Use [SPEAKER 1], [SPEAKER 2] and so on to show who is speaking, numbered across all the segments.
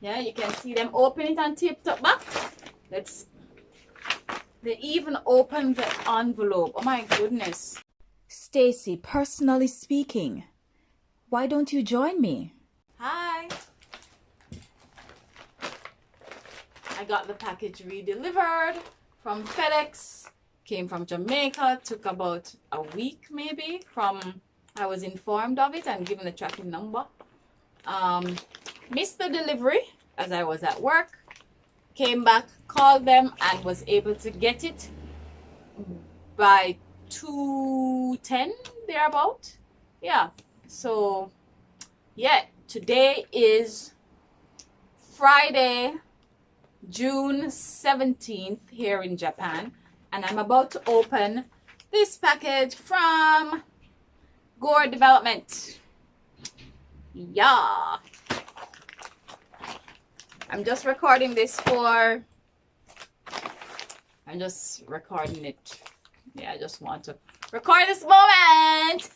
[SPEAKER 1] Yeah, you can see them open it and taped up back. They even opened the envelope. Oh my goodness.
[SPEAKER 2] Stacy, personally speaking, why don't you join me?
[SPEAKER 1] Hi. I got the package redelivered from FedEx. Came from Jamaica. Took about a week maybe from I was informed of it and given the tracking number. Missed the delivery as I was at work. Came back, called them, and was able to get it by 2:10 thereabout. Yeah. So yeah, today is Friday, June 17th here in Japan, and I'm about to open this package from Gore Development. Yeah. I'm just recording this for, I'm just recording it. Yeah, I just want to record this moment.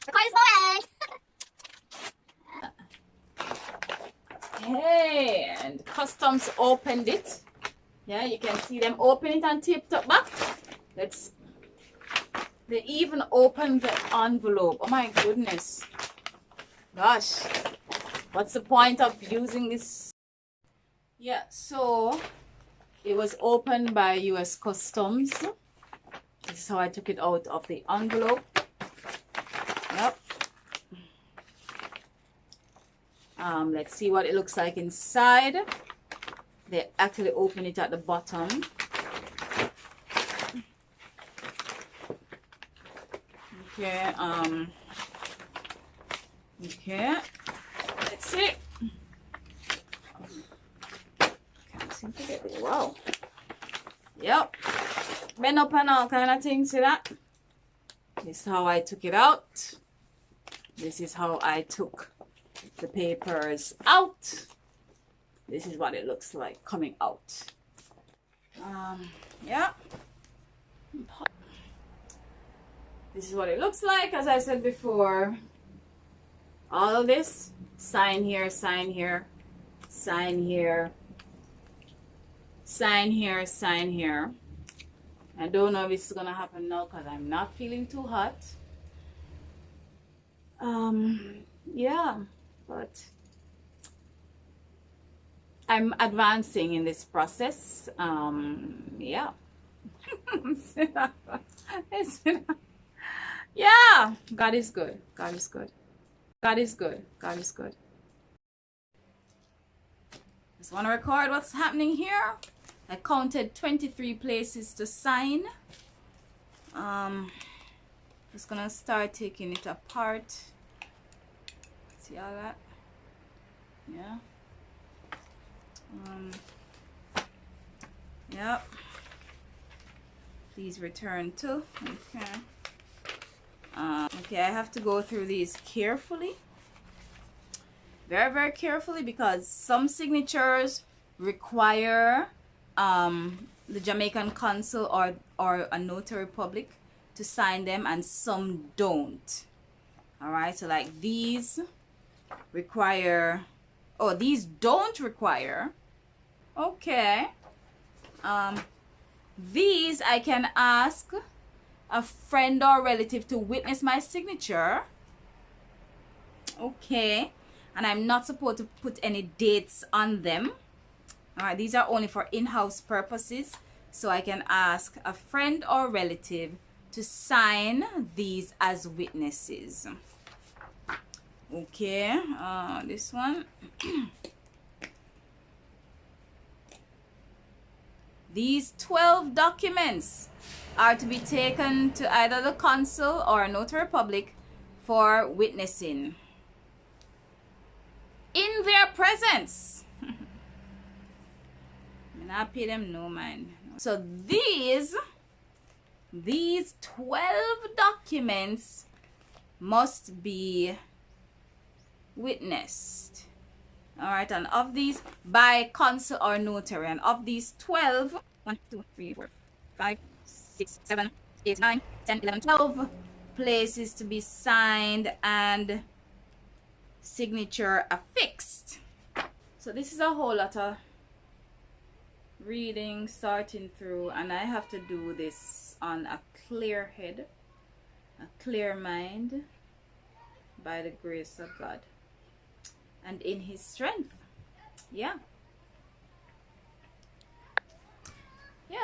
[SPEAKER 1] Record this moment. Okay, and customs opened it. Yeah, you can see them open it and taped up back. They even opened the envelope. Oh my goodness. Gosh, what's the point of using this? Yeah, so it was opened by US Customs. This is how I took it out of the envelope. Yep. Let's see what it looks like inside. They actually open it at the bottom. Okay, okay, let's see. Can't seem to get it. Wow. Yep. Bend up and all kind of things. See that? This is how I took it out. This is how I took the papers out. This is what it looks like coming out. Yeah. This is what it looks like. As I said before, all of this, sign here, sign here, sign here, sign here, sign here. I don't know if it's gonna happen now because I'm not feeling too hot. Yeah, but I'm advancing in this process. Yeah. Yeah, God is good. God is good. God is good. God is good. Just want to record what's happening here. I counted 23 places to sign. Just gonna start taking it apart. See all that? Yeah. Yep. Please return to. Okay. Okay, I have to go through these carefully. Very, very carefully, because some signatures require the Jamaican consul or a notary public to sign them, and some don't. All right, so like these require, oh, these don't require. Okay. These I can ask a friend or relative to witness my signature. Okay. And I'm not supposed to put any dates on them. All right, these are only for in-house purposes. So I can ask a friend or relative to sign these as witnesses. Okay, this one. These 12 documents are to be taken to either the consul or notary public for witnessing in their presence. And I pay them no mind. So these 12 documents must be witnessed. All right, and of these by consul or notary, and of these 12, 1, 2, 3, 4, 5, 6, 7, 8, 9, 10, 11, 12 places to be signed and
[SPEAKER 2] signature affixed. So this is a whole lot of reading, sorting through, and I have to do this on a clear head, a clear mind, by the grace of God and in his strength. Yeah,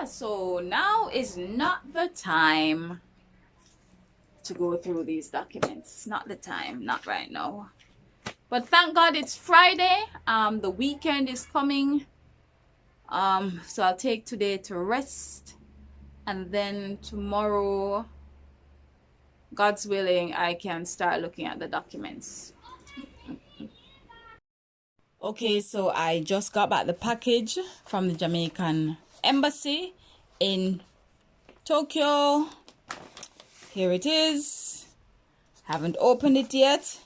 [SPEAKER 2] so now is not the time to go through these documents. Not the time, not right now. But thank God it's Friday. The weekend is coming. So I'll take today to rest, and then tomorrow, God's willing, I can start looking at the documents. Okay, so I just got back the package from the Jamaican embassy in Tokyo. Here it is. Haven't opened it yet.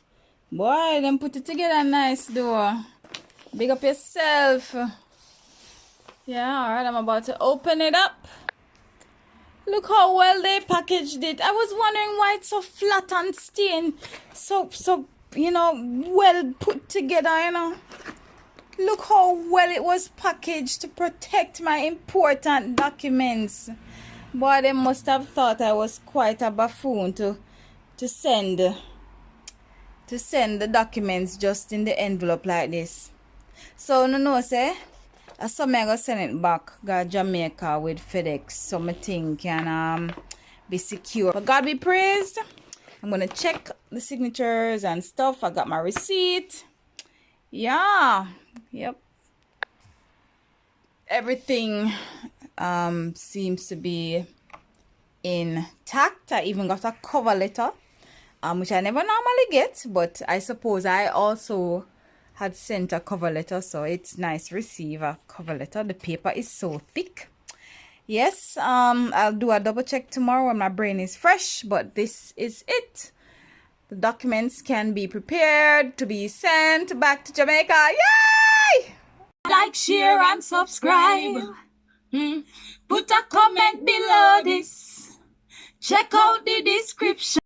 [SPEAKER 2] Boy, them put it together nice though. Big up yourself. Yeah, alright, I'm about to open it up. Look how well they packaged it. I was wondering why it's so flat and stained. So, you know, well put together, you know. Look how well it was packaged to protect my important documents. Boy, they must have thought I was quite a buffoon to send the documents just in the envelope like this. So no say I saw me go send it back to Jamaica with FedEx, so my thing can be secure. But God be praised. I'm gonna check the signatures and stuff. I got my receipt. Yeah, yep, everything seems to be intact. I even got a cover letter, which I never normally get, but I suppose I also had sent a cover letter, so it's nice to receive a cover letter. The paper is so thick. Yes, I'll do a double check tomorrow when my brain is fresh, but this is it. The documents can be prepared to be sent back to Jamaica. Yay!
[SPEAKER 1] Like, share, and subscribe. Put a comment below this. Check out the description.